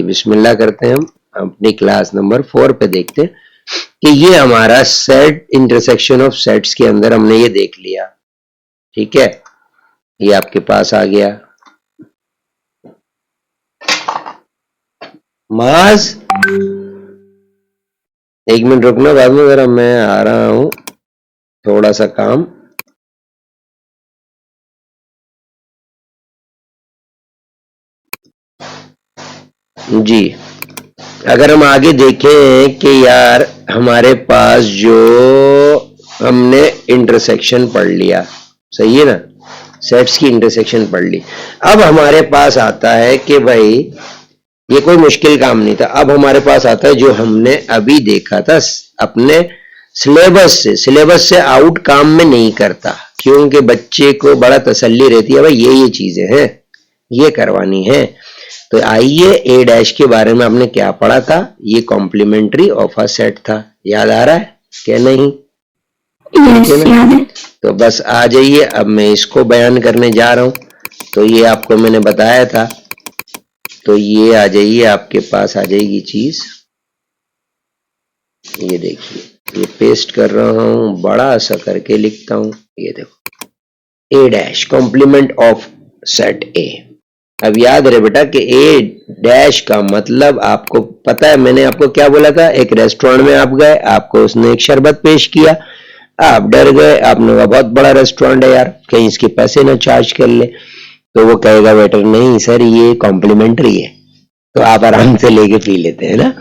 बिस्मिल्लाह करते हैं। हम अपनी क्लास नंबर 4 पे देखते हैं कि ये हमारा सेट इंटरसेक्शन ऑफ सेट्स के अंदर हमने ये देख लिया। ठीक है, ये आपके पास आ गया। माज एक मिनट रुकना, बाद में जरा मैं आ रहा हूं, थोड़ा सा काम। जी, अगर हम आगे देखें कि यार हमारे पास जो हमने इंटरसेक्शन पढ़ लिया, सही है ना, सेट्स की इंटरसेक्शन पढ़ ली। अब हमारे पास आता है कि भाई ये कोई मुश्किल काम नहीं था। अब हमारे पास आता है जो हमने अभी देखा था अपने सिलेबस से आउट काम में नहीं करता, क्योंकि बच्चे को बड़ा तसल्ली रहती है भाई ये चीजें हैं, ये करवानी है। तो आइए ए डैश के बारे में हमने क्या पढ़ा था, ये कॉम्प्लीमेंट्री ऑफ अ सेट था, याद आ रहा है क्या नहीं? याद है। तो बस आ जाइए, अब मैं इसको बयान करने जा रहा हूं। तो ये आपको मैंने बताया था, तो ये आ जाइए, आपके पास आ जाएगी चीज। ये देखिए, ये पेस्ट कर रहा हूं, बड़ा सा करके लिखता हूं। ये देखो, A dash complement of set A. अब याद रहे बेटा कि ए डैश का मतलब आपको पता है, मैंने आपको क्या बोला था? एक रेस्टोरेंट में आप गए, आपको उसने एक शरबत पेश किया, आप डर गए, आपने कहा बहुत बड़ा रेस्टोरेंट है यार, कहीं इसके पैसे ना चार्ज कर ले। तो वो कहेगा वेटर नहीं सर ये कॉम्प्लीमेंट्री है, तो आप आराम से लेके पी लेते हैं ना।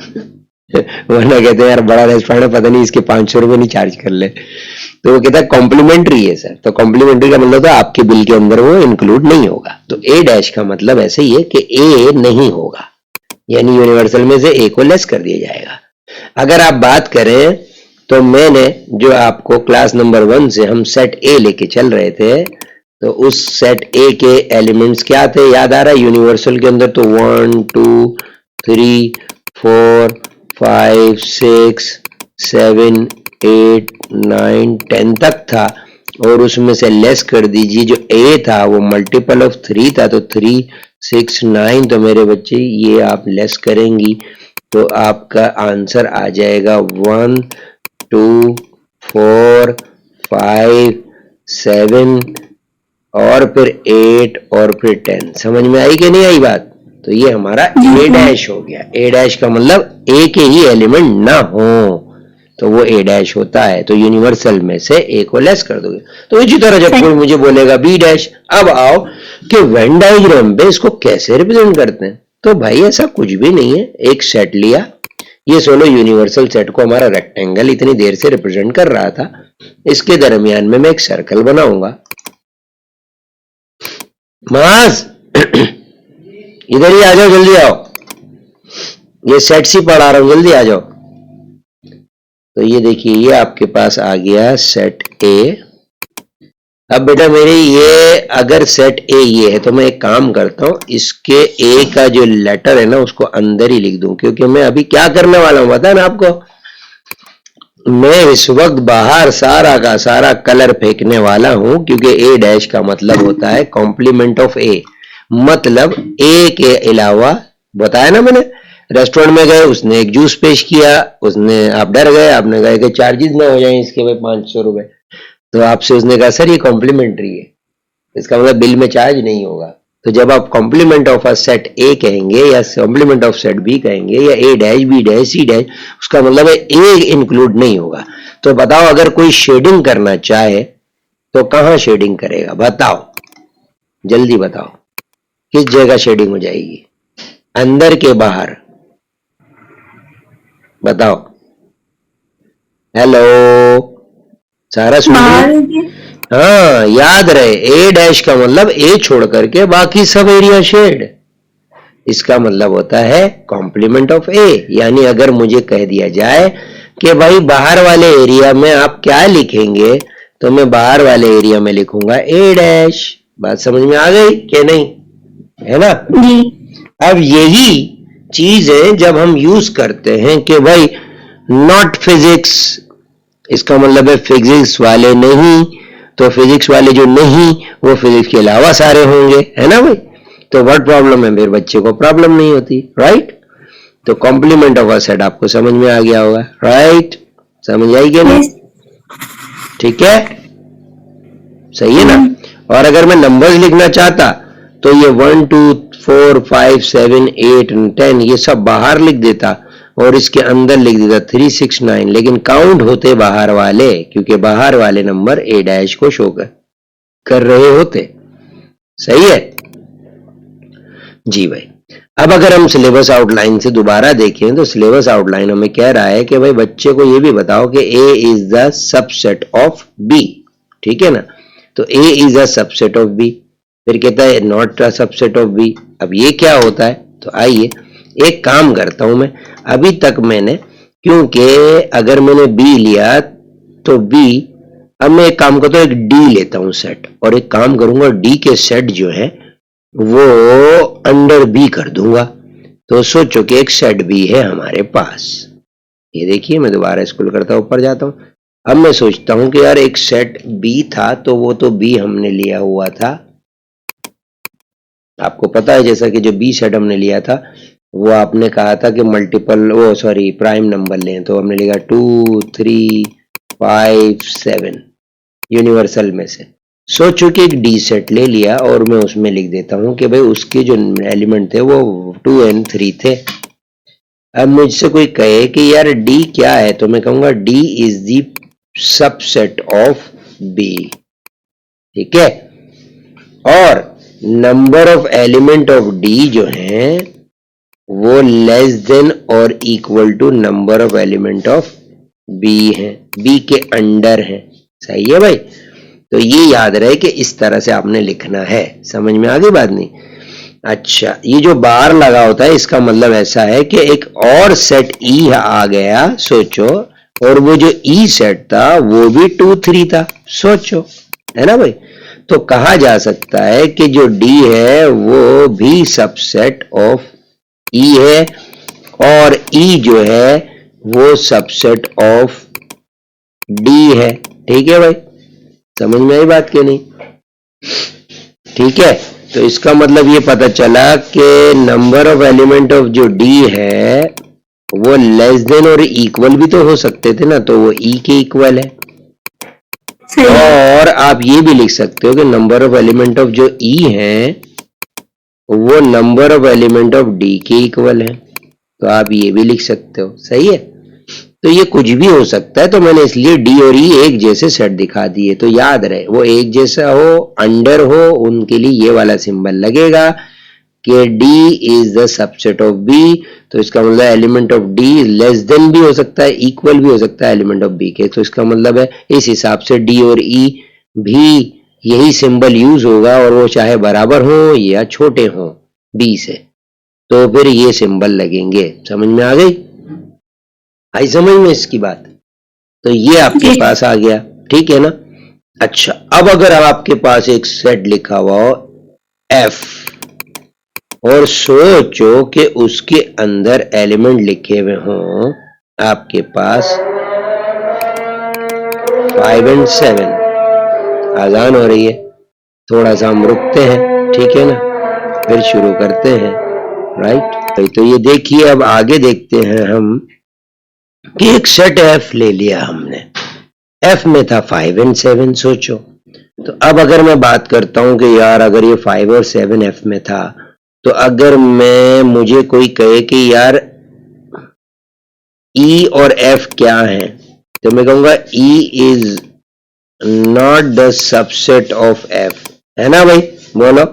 वरना कहते हैं यार बड़ा रेस्टोरेंट है, पता नहीं इसके 500 रुपए नहीं चार्ज कर ले। तो वो कहता है कॉम्प्लीमेंट्री है सर। तो कॉम्प्लीमेंट्री का मतलब तो आपके बिल के अंदर वो इंक्लूड नहीं होगा। तो ए डैश का मतलब ऐसे ही है कि ए नहीं होगा, यानी यूनिवर्सल में से ए को लेस कर दिया जाएगा। अगर आप बात करें तो मैंने जो आपको क्लास नंबर 1 से हम सेट ए लेके चल रहे थे, तो उस सेट ए के एलिमेंट्स क्या थे, याद आ रहा है? यूनिवर्सल के अंदर तो 1 2 3 4 5 6 7 8 9 10 तक था, और उसमें से लेस कर दीजिए जो ए था वो मल्टीपल ऑफ 3 था, तो 3 6 9। तो मेरे बच्चे ये आप लेस करेंगी तो आपका आंसर आ जाएगा 1 2 4 5 7 और फिर 8 और फिर 10। समझ में आई कि नहीं आई बात? तो ये हमारा ए डैश हो गया। ए डैश का मतलब ए के ही एलिमेंट ना हो तो वो ए डैश होता है। तो यूनिवर्सल में से ए को लेस कर दोगे। तो इसी तरह जब कोई मुझे बोलेगा बी डैश, अब आओ कि वेन डायग्राम पे इसको कैसे रिप्रेजेंट करते हैं। तो भाई ऐसा कुछ भी नहीं है, एक सेट लिया, ये सोलो यूनिवर्सल सेट को हमारा रेक्टेंगल इतनी देर से रिप्रेजेंट कर रहा था, इसके दरमियान में मैं एक सर्कल बनाऊंगा। मास इधर ही आ जाओ, जल्दी आओ, ये सेट सी पढ़ा रहा हूं, जल्दी आ जाओ। तो ये देखिए, ये आपके पास आ गया सेट ए। अब बेटा मेरे ये अगर सेट ए ये है तो मैं एक काम करता हूं, इसके ए का जो लेटर है ना उसको अंदर ही लिख दूं, क्योंकि मैं अभी क्या करने वाला हूं पता है ना आपको? मैं इस वक्त बाहर सारा का सारा कलर फेंकने वाला हूं, क्योंकि ए डैश का मतलब होता है कॉम्प्लीमेंट ऑफ ए। मतलब ए के अलावा, बताया ना मैंने, रेस्टोरेंट में गए, उसने एक जूस पेश किया, उसने, आप डर गए, आपने कहा कि चार्जेस ना हो जाए इसके भाई 500 रुपए, तो आपसे उसने कहा सर ये कॉम्प्लीमेंट्री है, इसका मतलब बिल में चार्ज नहीं होगा। तो जब आप complement of a set A कहेंगे या कॉम्प्लीमेंट ऑफ सेट बी कहेंगे या A dash B dash C dash, उसका मतलब है ए इंक्लूड नहीं होगा। तो बताओ अगर कोई शेडिंग करना चाहे तो कहां शेडिंग करेगा? बताओ, जल्दी बताओ, किस जगह शेडिंग हो जाएगी, अंदर के बाहर? बताओ। हेलो सारा सुन रही? हाँ, याद रहे ए डैश का मतलब ए छोड़ करके बाकी सब एरिया शेड, इसका मतलब होता है कॉम्प्लीमेंट ऑफ ए। यानी अगर मुझे कह दिया जाए कि भाई बाहर वाले एरिया में आप क्या लिखेंगे, तो मैं बाहर वाले एरिया में लिखूंगा ए डैश। बात समझ में आ गई कि नहीं? है ना? अब यही चीज है जब हम यूज करते हैं कि भाई नॉट फिजिक्स, इसका मतलब है फिजिक्स वाले नहीं, तो फिजिक्स वाले जो नहीं वो फिजिक्स के अलावा सारे होंगे, है ना भाई? तो व्हाट प्रॉब्लम है? मेरे बच्चे को प्रॉब्लम नहीं होती, राइट? तो कॉम्प्लीमेंट ऑफ अ सेट आपको समझ में आ गया होगा, राइट? समझ आई क्या नहीं? ठीक है, सही है ना? और अगर मैं नंबर्स लिखना चाहता तो ये 1 2 4 5 7 8 10 ये सब बाहर लिख देता और इसके अंदर लिख देता 3 6 9, लेकिन काउंट होते बाहर वाले, क्योंकि बाहर वाले नंबर ए डैश को शो कर रहे होते। सही है जी भाई। अब अगर हम सिलेबस आउटलाइन से दोबारा देखें तो सिलेबस आउटलाइन हमें कह रहा है कि भाई बच्चे को ये भी बताओ कि A is the subset of B, ठीक है ना? तो A is a subset of B, फिर कहता है not a subset of B. अब ये क्या होता है? तो आइए एक काम करता हूं मैं, अभी तक मैंने, क्योंकि अगर मैंने बी लिया तो बी, अब मैं एक काम करता हूं, एक डी लेता हूं सेट, और एक काम करूंगा डी के सेट जो है वो अंडर बी कर दूंगा। तो सोचो कि एक सेट बी है हमारे पास, ये देखिए मैं दोबारा स्क्रॉल करता हूं, ऊपर जाता हूं। अब मैं सोचता हूं कि यार एक सेट बी था, तो वो तो बी हमने लिया हुआ था, आपको पता है, जैसा कि जो बी सेट हमने लिया था वो आपने कहा था कि मल्टीपल, वो सॉरी प्राइम नंबर लें, तो हमने लिखा 2 3 5 7 यूनिवर्सल में से। सोचो कि एक डी सेट ले लिया और मैं उसमें लिख देता हूं कि भाई उसके जो एलिमेंट थे वो 2 and 3 थे। अब मुझसे कोई कहे कि यार डी क्या है, तो मैं कहूंगा D is the subset of B, ठीक है? और number of element of D जो है वो लेस देन और equal to number of element of B है, बी के अंडर है। सही है भाई? तो ये याद रहे कि इस तरह से आपने लिखना है। समझ में आ गई बात नहीं? अच्छा, ये जो बार लगा होता है इसका मतलब ऐसा है कि एक और सेट ई आ गया, सोचो, और वो जो ई सेट था वो भी 2 3 था, सोचो, है ना भाई? तो कहा जा सकता है कि जो डी है वो भी सबसेट ऑफ ई है, और ई जो है वो सबसेट ऑफ डी है। ठीक है भाई, समझ में आई बात क्यों नहीं? ठीक है, तो इसका मतलब ये पता चला कि नंबर ऑफ एलिमेंट ऑफ जो डी है वो लेस देन और इक्वल भी तो हो सकते थे ना, तो वो ई के इक्वल है। और आप ये भी लिख सकते हो कि नंबर ऑफ एलिमेंट ऑफ जो ई है वो number of element of D के इक्वल है, तो आप ये भी लिख सकते हो। सही है? तो ये कुछ भी हो सकता है, तो मैंने इसलिए डी और ई एक जैसे सेट दिखा दिए। तो याद रहे, वो एक जैसा हो, अंडर हो, उनके लिए ये वाला सिंबल लगेगा कि D is the subset of B. तो इसका मतलब element of D less than भी हो सकता है, इक्वल भी हो सकता है एलिमेंट ऑफ बी के। तो इसका मतलब है इस हिसाब से डी और ई भी यही सिंबल यूज होगा, और वो चाहे बराबर हो या छोटे हो बी से, तो फिर ये सिंबल लगेंगे। समझ में आ गई? आई समझ में इसकी बात? तो ये आपके पास आ गया, ठीक है ना? अच्छा, अब अगर आपके पास एक सेट लिखा हुआ हो एफ, और सोचो कि उसके अंदर एलिमेंट लिखे हुए हों आपके पास 5 and 7, आजान हो रही है, थोड़ा सा हम रुकते हैं, ठीक है ना, फिर शुरू करते हैं, राइट? तो ये देखिए, अब आगे देखते हैं हम कि एक सेट एफ ले लिया हमने, एफ में था 5 and 7। सोचो, तो अब अगर मैं बात करता हूं कि यार अगर ये 5 और 7 एफ में था, तो अगर मुझे कोई कहे कि यार ई और एफ क्या है, तो मैं कहूंगा E is not the subset of F, है ना भाई? बोलो,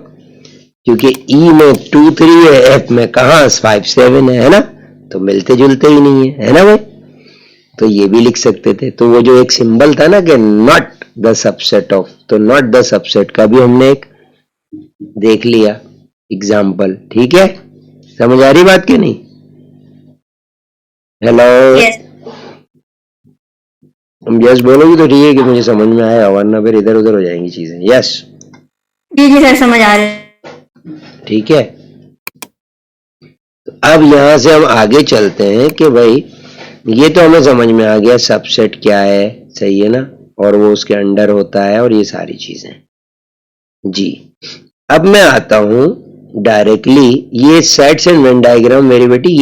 क्योंकि ई में 2 3 है, एफ में कहां 5 7 है ना? तो मिलते जुलते ही नहीं है ना भाई? तो ये भी लिख सकते थे। तो वो जो एक सिंबल था ना कि नॉट द सबसेट ऑफ, तो नॉट द सबसेट का भी हमने एक देख लिया एग्जाम्पल। ठीक है, समझ आ रही बात क्यों नहीं? हेलो, हम यस बोलोगी तो ठीक है कि मुझे समझ में आया, वरना फिर इधर उधर हो जाएंगी चीजें। यस जी जी सर, समझ आ रहे। ठीक है, तो अब यहां से हम आगे चलते हैं कि भाई ये तो हमें समझ में आ गया सबसेट क्या है, सही है ना, और वो उसके अंडर होता है और ये सारी चीजें जी। अब मैं आता हूं डायरेक्टली, ये सेट्स एंड वेन डायग्राम मेरी बेटी